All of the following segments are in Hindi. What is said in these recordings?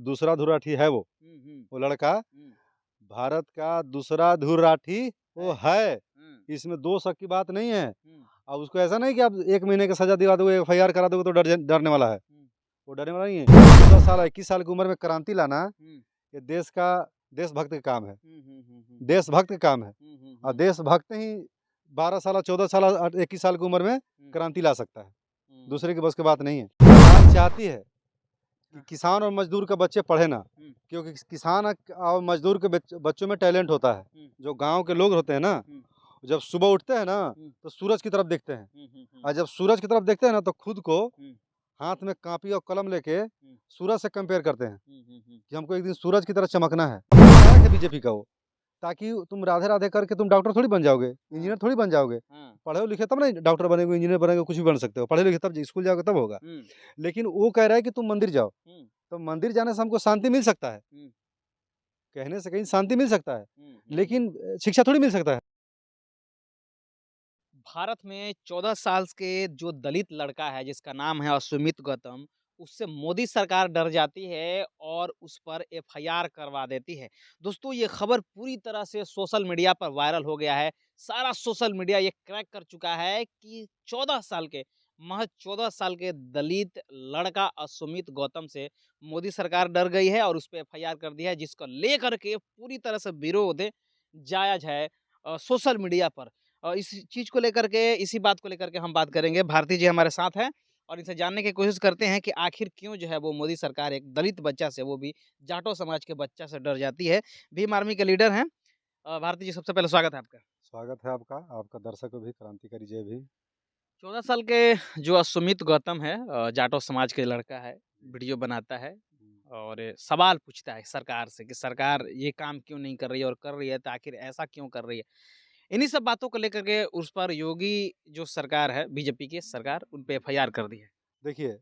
दूसरा धुर्राठी है वो लड़का भारत का दूसरा धुर्राठी वो है। इसमें दो शक की बात नहीं है। अब उसको ऐसा नहीं कि आप 1 महीने की सजा दिला दोगे, FIR करा दोगे तो डरने वाला है। वो डरने वाला नहीं है। 14 साल 21 साल की उम्र में क्रांति लाना ये देशभक्त का काम है। देशभक्त का काम है। और देशभक्त ही 12 साल 14 साल 21 साल की उम्र में क्रांति ला सकता है। दूसरे की बस की बात नहीं है। सरकार चाहती है कि किसान और मजदूर के बच्चे पढ़े ना, क्योंकि किसान और मजदूर के बच्चों में टैलेंट होता है। जो गांव के लोग होते हैं ना, जब सुबह उठते हैं ना तो सूरज की तरफ देखते हैं, और जब सूरज की तरफ देखते हैं ना तो खुद को हाथ में कॉपी और कलम लेके सूरज से कंपेयर करते हैं कि हमको एक दिन सूरज की तरह चमकना है। बीजेपी का वो, ताकि तुम राधे राधे करके तुम डॉक्टर थोड़ी बन जाओगे, इंजीनियर थोड़ी बन जाओगे। पढ़े लिखे तब नहीं डॉक्टर बनेगे, इंजीनियर बनेगे, कुछ भी बन सकते हो। पढ़े लिखे तब स्कूल जाओगे तब होगा। लेकिन वो कह रहा है कि तुम मंदिर जाओ, तो मंदिर जाने से हमको शांति मिल सकता है, कहने से कहीं शांति मिल सकता है, लेकिन शिक्षा थोड़ी मिल सकता है। भारत में 14 साल के जो दलित लड़का है जिसका नाम है अश्वमित गौतम, उससे मोदी सरकार डर जाती है और उस पर FIR करवा देती है। दोस्तों, ये खबर पूरी तरह से सोशल मीडिया पर वायरल हो गया है। सारा सोशल मीडिया ये क्रैक कर चुका है कि 14 साल के, महज 14 साल के दलित लड़का अश्वमित गौतम से मोदी सरकार डर गई है और उस पर FIR कर दिया है, जिसको लेकर के पूरी तरह से विरोध जायज है सोशल मीडिया पर। इस चीज़ को लेकर के, इसी बात को लेकर के हम बात करेंगे। भारती जी हमारे साथ हैं और इनसे जानने की कोशिश करते हैं कि आखिर क्यों जो है वो मोदी सरकार एक दलित बच्चा से, वो भी जाटो समाज के बच्चा से डर जाती है। भीम आर्मी के लीडर हैं। भारती जी, सबसे पहले स्वागत है आपका। स्वागत है आपका, आपका दर्शकों भी, क्रांतिकारी जय भी। 14 साल के जो अश्वमित गौतम है, जाटो समाज के लड़का है, वीडियो बनाता है और सवाल पूछता है सरकार से कि सरकार ये काम क्यों नहीं कर रही है, और कर रही है तो आखिर ऐसा क्यों कर रही है। इन्हीं सब बातों को लेकर के उस पर योगी जो सरकार है, बीजेपी की सरकार, उन पे FIR कर दी है। देखिए,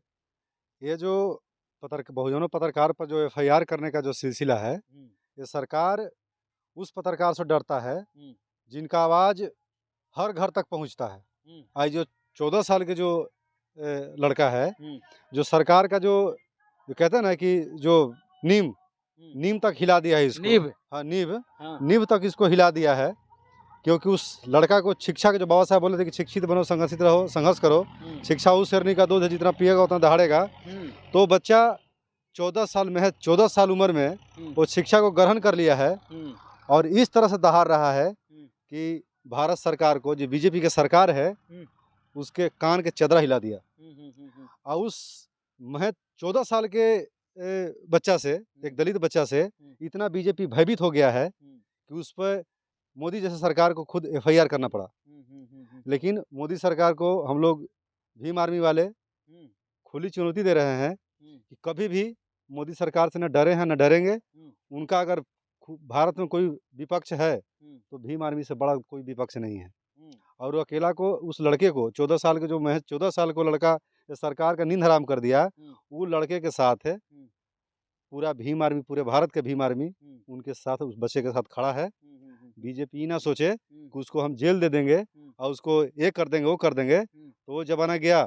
ये जो बहुजनों पत्रकार पर जो FIR करने का जो सिलसिला है, ये सरकार उस पत्रकार से डरता है जिनका आवाज़ हर घर तक पहुंचता है। आज जो 14 साल के जो लड़का है, जो सरकार का जो कहते हैं ना कि जो नींव तक हिला दिया है इसको। नींव। हाँ, नींव तक इसको हिला दिया है, क्योंकि उस लड़का को शिक्षा के जो बाबा साहब बोले थे कि शिक्षित बनो, संघर्षित रहो, संघर्ष करो, शिक्षा उस शेरनी का दूध है जितना पिएगा उतना दहाड़ेगा। तो बच्चा 14 साल में है, 14 साल उम्र में वो शिक्षा को ग्रहण कर लिया है और इस तरह से दहाड़ रहा है कि भारत सरकार को, जो बीजेपी की सरकार है, उसके कान के चदरा हिला दिया। और उस महज 14 साल के बच्चा से, एक दलित बच्चा से इतना बीजेपी भयभीत हो गया है कि उस पर मोदी जैसे सरकार को खुद FIR करना पड़ा। लेकिन मोदी सरकार को हम लोग भीम आर्मी वाले खुली चुनौती दे रहे हैं कि कभी भी मोदी सरकार से न डरे हैं न डरेंगे। उनका अगर भारत में कोई विपक्ष है तो भीम आर्मी से बड़ा कोई विपक्ष नहीं है। और वो अकेला को, उस लड़के को, 14 साल के, जो महज 14 साल को लड़का सरकार का नींद हराम कर दिया, वो लड़के के साथ है पूरा भीम आर्मी, पूरे भारत के भीम आर्मी उनके साथ, उस बच्चे के साथ खड़ा है। बीजेपी ना सोचे कि उसको हम जेल दे देंगे और उसको ये कर देंगे वो कर देंगे, तो वो जमाना गया।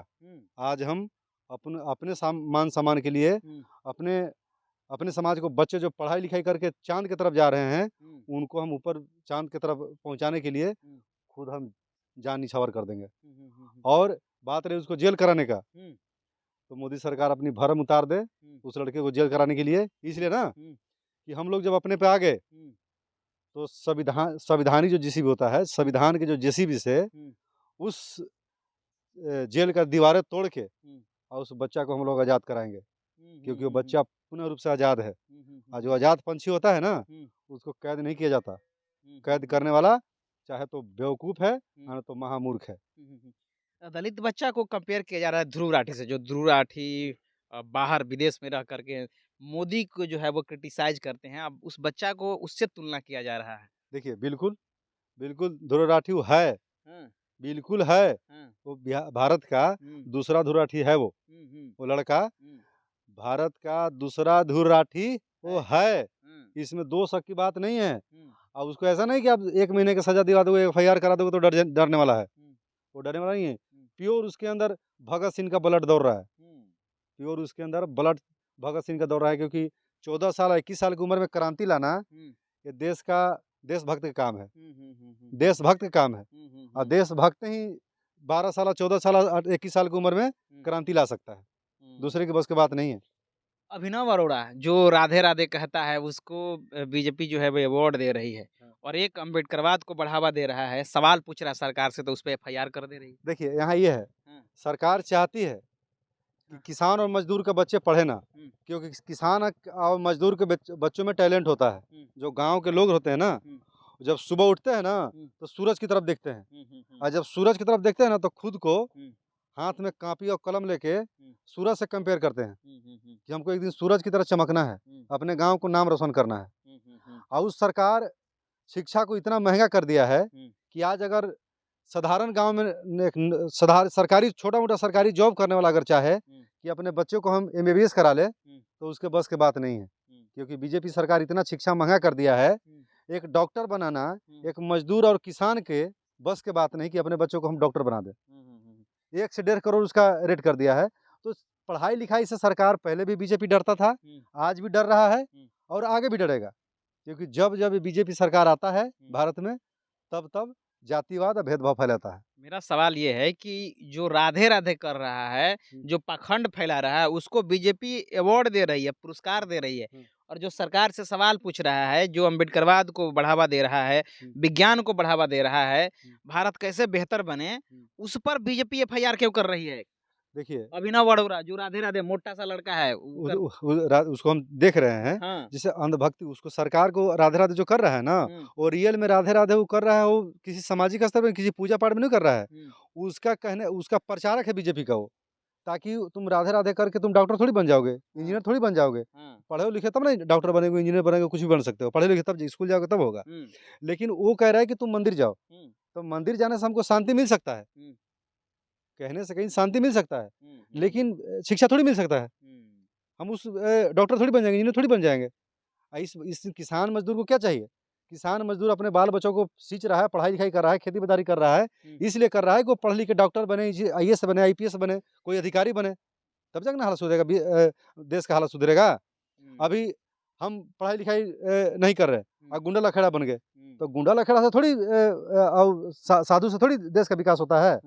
आज हम अपने मान सम्मान के लिए, अपने समाज को, बच्चे जो पढ़ाई लिखाई करके चांद की तरफ जा रहे हैं, उनको हम ऊपर चांद की तरफ पहुंचाने के लिए खुद हम जान निछावर कर देंगे। और बात रही उसको जेल कराने का, तो मोदी सरकार अपनी भरम उतार दे उस लड़के को जेल कराने के लिए। इसलिए ना कि हम लोग जब अपने पे आ गए तो संविधानिक जो JCB होता है, संविधान के जो JCB से उस जेल का दीवारें तोड़ के और उस बच्चा को हम लोग आज़ाद कराएंगे, क्योंकि वो बच्चा पूर्ण रूप से आज़ाद है। और जो आज़ाद पंछी होता है ना, उसको कैद नहीं किया जाता। कैद करने वाला चाहे तो बेवकूफ़ है या तो महामूर्ख है। दलित बच्चा को कंपेयर किया जा रहा है ध्रुव राठी से, जो ध्रुव राठी बाहर विदेश में रह करके मोदी को जो है वो क्रिटिसाइज करते हैं। अब उस बच्चा को उससे तुलना किया जा रहा है। देखिए, बिल्कुल ध्रुव राठी वो है, बिल्कुल है। वो भारत का दूसरा धुर्राठी है वो लड़का भारत का दूसरा धुर्राठी वो है। इसमें दो शक की बात नहीं है। अब उसको ऐसा नहीं कि आप 1 महीने की सजा दिला दोगे, FIR करा दोगे तो डरने वाला है। वो डरने वाला नहीं है। प्योर उसके अंदर भगत सिंह का ब्लड दौड़ रहा है। प्योर उसके अंदर ब्लड भगत सिंह का दौड़ रहा है, क्योंकि 14 साल 21 साल की उम्र में क्रांति लाना, ये देशभक्त का काम है। देशभक्त का काम है। और देशभक्त ही 12 साल 14 साल 21 साल की उम्र में क्रांति ला सकता है, दूसरे की बस की बात नहीं है। अभिनव अरोड़ा जो राधे राधे कहता है उसको बीजेपी जो है वो अवार्ड दे रही है और एक अम्बेडकरवाद को बढ़ावा दे रहा है, सवाल पूछ रहा है सरकार से तो उस पर एफआईआर कर दे रही है। देखिए यहाँ ये है, सरकार चाहती है कि किसान और मजदूर के बच्चे पढ़े ना, क्योंकि किसान और मजदूर के बच्चों में टैलेंट होता है। जो गांव के लोग होते हैं ना, जब सुबह उठते हैं ना तो सूरज की तरफ देखते हैं, और जब सूरज की तरफ देखते हैं ना तो खुद को हाथ में कापी और कलम लेके सूरज से कंपेयर करते हैं कि हमको एक दिन सूरज की तरह चमकना है, अपने गांव को नाम रोशन करना है। और उस सरकार शिक्षा को इतना महंगा कर दिया है कि आज अगर साधारण गांव में सरकारी छोटा मोटा सरकारी जॉब करने वाला अगर चाहे कि अपने बच्चों को हम एमबीबीएस करा ले तो उसके बस की बात नहीं है, क्योंकि बीजेपी सरकार इतना शिक्षा महंगा कर दिया है। एक डॉक्टर बनाना एक मजदूर और किसान के बस के बात नहीं कि अपने बच्चों को हम डॉक्टर बना दें। 1 से 1.5 करोड़ उसका रेट कर दिया है। तो पढ़ाई लिखाई से सरकार पहले भी बीजेपी डरता था, आज भी डर रहा है और आगे भी डरेगा, क्योंकि जब जब बीजेपी सरकार आता है भारत में तब तब जातिवाद और भेदभाव फैलाता है। मेरा सवाल ये है कि जो राधे राधे कर रहा है, जो पाखंड फैला रहा है, उसको बीजेपी अवार्ड दे रही है, पुरस्कार दे रही है, और जो सरकार से सवाल पूछ रहा है, जो अम्बेडकरवाद को बढ़ावा दे रहा है, विज्ञान को बढ़ावा दे रहा है, भारत कैसे बेहतर बने, उस पर बीजेपी एफआईआर क्यों कर रही है? देखिए अभिनव अरोड़ा जो राधे राधे मोटा सा लड़का है उसको हम देख रहे हैं। हाँ। जैसे अंधभक्ति, उसको सरकार को राधे राधे जो कर रहा है ना, वो रियल में राधे राधे वो कर रहा है, वो किसी सामाजिक स्तर पर किसी पूजा पाठ में नहीं कर रहा है। उसका प्रचारक है बीजेपी का वो, ताकि तुम राधे राधे करके तुम डॉक्टर थोड़ी बन जाओगे, इंजीनियर थोड़ी बन जाओगे। पढ़े लिखे तब नहीं डॉक्टर बनेगे, इंजीनियर बनेगे, कुछ भी बन सकते हो, पढ़े लिखे तब स्कूल जाओगे तब होगा। लेकिन वो कह रहा है कि तुम मंदिर जाओ, तो मंदिर जाने से हमको शांति मिल सकता है, कहने से कहीं शांति मिल सकता है, लेकिन शिक्षा थोड़ी मिल सकता है। हम उस डॉक्टर थोड़ी बन जाएंगे, इंजीनियर थोड़ी बन जाएंगे। इस किसान मजदूर को क्या चाहिए? किसान मजदूर अपने बाल बच्चों को सींच रहा है, पढ़ाई लिखाई कर रहा है, खेती बाड़ी कर रहा है, इसलिए कर रहा है कि वो पढ़ लिख के डॉक्टर बने, आईएएस बने, आईपीएस बने, कोई अधिकारी बने, तब जाकर हालत सुधरेगा, देश का हालत सुधरेगा। अभी हम पढ़ाई लिखाई नहीं कर रहे और गुंडा लखेड़ा बन गए, तो गुंडा लखेड़ा से थोड़ी साधु से थोड़ी देश का विकास होता है।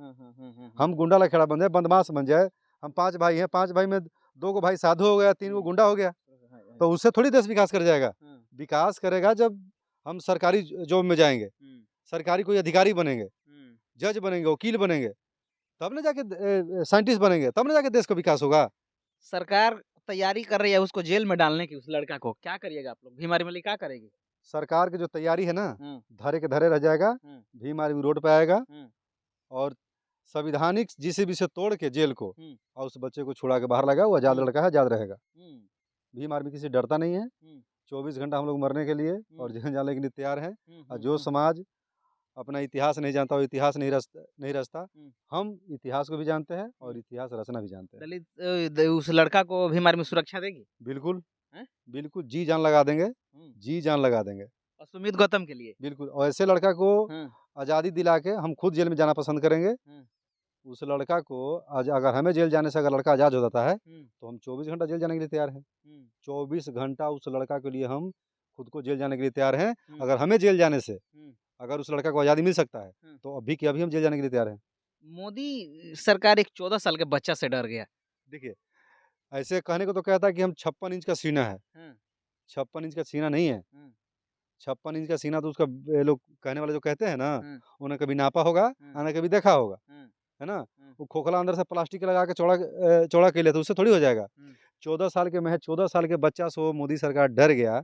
हम गुंडा लखेड़ा बन जाए, बदमाश बन जाए, हम 5 भाई हैं, 5 भाई में 2 को भाई साधु हो गया, 3 को गुंडा हो गया, तो उससे थोड़ी देश विकास कर जाएगा। विकास करेगा जब हम सरकारी जॉब में जाएंगे, सरकारी कोई अधिकारी बनेंगे, जज बनेंगे, वकील बनेंगे, तब ना जाके साइंटिस्ट बनेंगे, तब ना जाके देश का विकास होगा। सरकार तैयारी कर रही है उसको जेल में डालने की, उस लड़का को, क्या करिएगा आप लोग? भीम आर्मी क्या करेगी? सरकार की जो तैयारी है ना, धरे के धरे रह जाएगा, भीम आर्मी रोड पे आएगा और संविधानिक जीसीबी से तोड़ के जेल को और उस बच्चे को छुड़ा के बाहर लगा, वो आजाद लड़का है, आजाद रहेगा। भीम आर्मी किसी डरता नहीं है। 24 घंटा हम लोग मरने के लिए और जेल जाने के लिए तैयार हैं। और जो समाज अपना इतिहास नहीं जानता, वो इतिहास नहीं रचता। हम इतिहास को भी जानते हैं और इतिहास रचना भी जानते हैं। दलित उस लड़का को भीम आर्मी सुरक्षा देगी? बिल्कुल, बिल्कुल जी जान लगा देंगे, जी जान लगा देंगे। और सुमित गौतम के लिए बिल्कुल, और ऐसे लड़का को आज़ादी दिला के हम खुद जेल में जाना पसंद करेंगे। उस लड़का को अगर हमें जेल जाने से अगर लड़का आज़ाद हो जाता है तो हम 24 घंटा जेल जाने के लिए तैयार हैं। 24 घंटा उस लड़का के लिए हम खुद को जेल जाने के लिए तैयार हैं। अगर हमें जेल जाने से अगर उस लड़का को आज़ादी मिल सकता है तो अभी के अभी हम जेल जाने के लिए तैयार हैं। मोदी सरकार एक 14 साल के बच्चा से डर गया। देखिए, ऐसे कहने को तो कहता है कि हम 56 इंच का सीना है, 56 इंच का सीना नहीं है। 56 इंच का सीना तो उसका लोग कहने वाले जो कहते हैं ना, उन्हें कभी नापा होगा, उन्हें कभी देखा होगा, है ना। वो खोखला अंदर से प्लास्टिक लगा के चौड़ा कर लिया, तो उससे थोड़ी हो जाएगा। 14 साल के महज 14 साल के बच्चा से वो मोदी सरकार डर गया,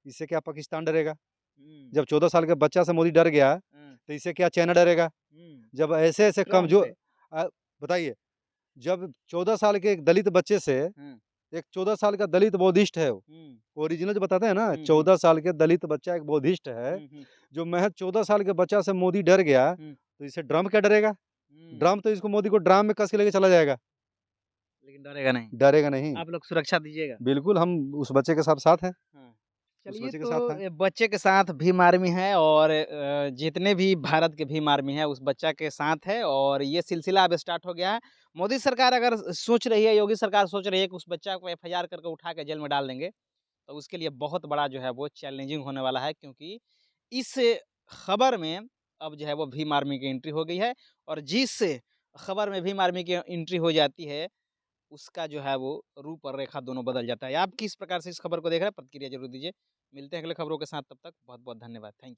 इससे क्या पाकिस्तान डरेगा? जब 14 साल के बच्चा से मोदी डर गया तो इससे क्या चाइना डरेगा? जब ऐसे ऐसे कमजोर, बताइए, जब 14 साल के एक दलित बच्चे से एक 14 साल का दलित बौद्धिस्ट है, ओरिजिनल जो बताते हैं ना, 14 साल के दलित बच्चा एक बौद्धिस्ट है, जो महज 14 साल के बच्चा से मोदी डर गया, तो इसे ड्रम क्या डरेगा? ड्रम तो इसको मोदी को ड्राम में कस के लेके चला जाएगा, लेकिन डरेगा नहीं। डरेगा नहीं। आप लोग सुरक्षा दीजिएगा? बिल्कुल, हम उस बच्चे के साथ हैं। चलिए, तो बच्चे के साथ भीम आर्मी है और जितने भी भारत के भीम आर्मी है उस बच्चा के साथ है, और ये सिलसिला अब स्टार्ट हो गया है। मोदी सरकार अगर सोच रही है, योगी सरकार सोच रही है कि उस बच्चा को एफआईआर करके उठा के जेल में डाल देंगे, तो उसके लिए बहुत बड़ा जो है वो चैलेंजिंग होने वाला है, क्योंकि इस खबर में अब जो है वो भीम आर्मी की एंट्री हो गई है, और जिस खबर में भीम आर्मी की एंट्री हो जाती है, उसका जो है वो रूप और रेखा दोनों बदल जाता है। आप किस प्रकार से इस खबर को देख रहे हैं? प्रतिक्रिया ज़रूर दीजिए। मिलते हैं अगले खबरों के साथ, तब तक बहुत-बहुत धन्यवाद। Thank you.